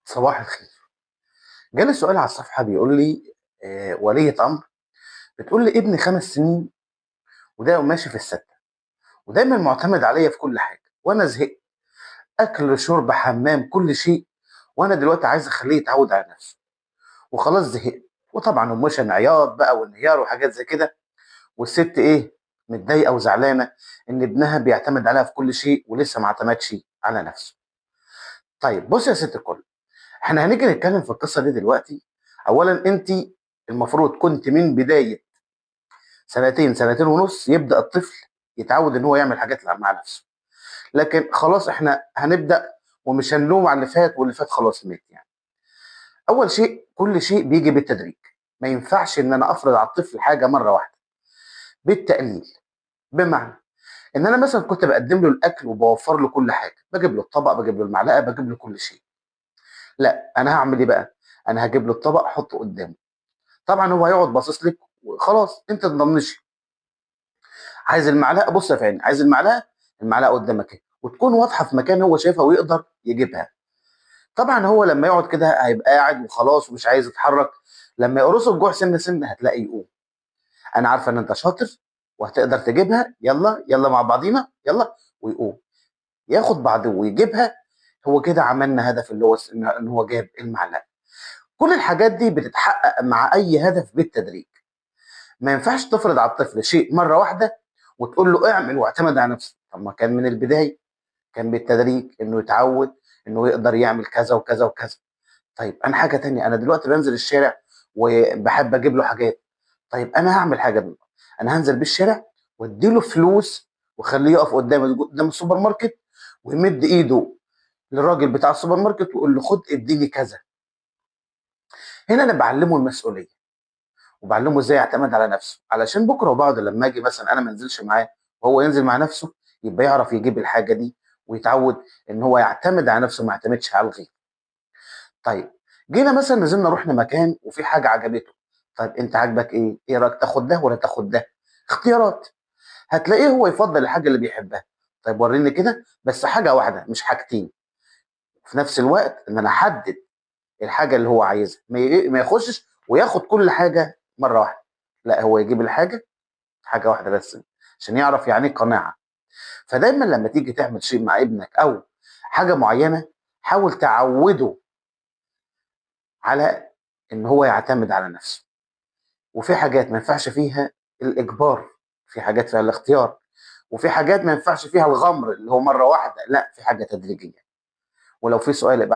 صباح الخير. جالي سؤال على الصفحة بيقول لي ولية أمر بتقول لي ابني 5 سنين وده ماشي في الستة ودايما معتمد عليا في كل حاجة وأنا زهقت. أكل شرب حمام كل شيء. وأنا دلوقتي عايز أخليه يتعود على نفسه وخلاص زهقت. وطبعا ايموشن عياط بقى وانهيار وحاجات زي كده. والست متضايقة وزعلانة إن ابنها بيعتمد عليها في كل شيء ولسه ما اعتمدش على نفسه. طيب بص يا ست الكل، احنا هنيجي نتكلم في القصة دي دلوقتي. أولا أنت المفروض كنت من بداية سنتين سنتين ونص يبدأ الطفل يتعود ان هو يعمل حاجات مع نفسه. لكن خلاص احنا هنبدأ ومش هنلوم على اللي فات، واللي فات خلاص مات يعني. اول شيء كل شيء بيجي بالتدريج. ما ينفعش ان انا افرض على الطفل حاجة مرة واحدة بالتقليل. بمعنى ان انا مثلا كنت بقدم له الاكل وبوفر له كل حاجة، بجيب له الطبق، بجيب له المعلقة، بجيب له كل شيء. لا، انا هعمل ايه بقى؟ انا هجيب له الطبق احطه قدامه. طبعا هو هيقعد باصص لك وخلاص انت تضمنش. عايز المعلقه، بص يا فندم، عايز المعلقه، المعلقه قدامك اهي وتكون واضحه في مكان هو شايفها ويقدر يجيبها. طبعا هو لما يقعد كده هيبقى قاعد وخلاص ومش عايز يتحرك. لما يقرصه الجوع سنه سنه هتلاقي يقوم. انا عارفه ان انت شاطر وهتقدر تجيبها، يلا يلا مع بعضينا يلا. ويقوم ياخد بعضه ويجيبها. هو كده عملنا هدف اللي هو ان هو جاب المعلقه. كل الحاجات دي بتتحقق مع اي هدف بالتدريج. ما ينفعش تفرض على الطفل شيء مره واحده وتقول له اعمل واعتمد على نفسك. طب ما كان من البدايه، كان بالتدريج انه يتعود انه يقدر يعمل كذا وكذا وكذا. طيب انا حاجه تانية، انا دلوقتي بنزل الشارع وبحب اجيب له حاجات. طيب انا هعمل حاجه دلوقتي. انا هنزل بالشارع واديله فلوس واخليه يقف قدام السوبر ماركت ويمد ايده للراجل بتاع السوبر ماركت ويقول له خد اديني كذا. هنا انا بعلمه المسؤوليه وبعلمه ازاي يعتمد على نفسه، علشان بكره وبعد لما اجي مثلا انا ما انزلش معاه وهو ينزل مع نفسه يبقى يعرف يجيب الحاجه دي ويتعود ان هو يعتمد على نفسه ما يعتمدش على الغير. طيب جينا مثلا نزلنا رحنا مكان وفي حاجه عجبته. طيب انت عاجبك ايه؟ ايه رايك تاخد ده ولا تاخد ده؟ اختيارات. هتلاقيه هو يفضل الحاجه اللي بيحبها. طيب وريني كده، بس حاجه واحده مش حاجتين. في نفس الوقت ان انا احدد الحاجه اللي هو عايزها، ما يخشش وياخد كل حاجه مره واحده. لا، هو يجيب الحاجه، حاجه واحده بس، عشان يعرف يعني ايه قناعه. فدايما لما تيجي تعمل شيء مع ابنك او حاجه معينه، حاول تعوده على ان هو يعتمد على نفسه. وفي حاجات ما ينفعش فيها الاجبار، في حاجات فيها الاختيار، وفي حاجات ما ينفعش فيها الغمر اللي هو مره واحده، لا، في حاجه تدريجيه. ولو في سؤال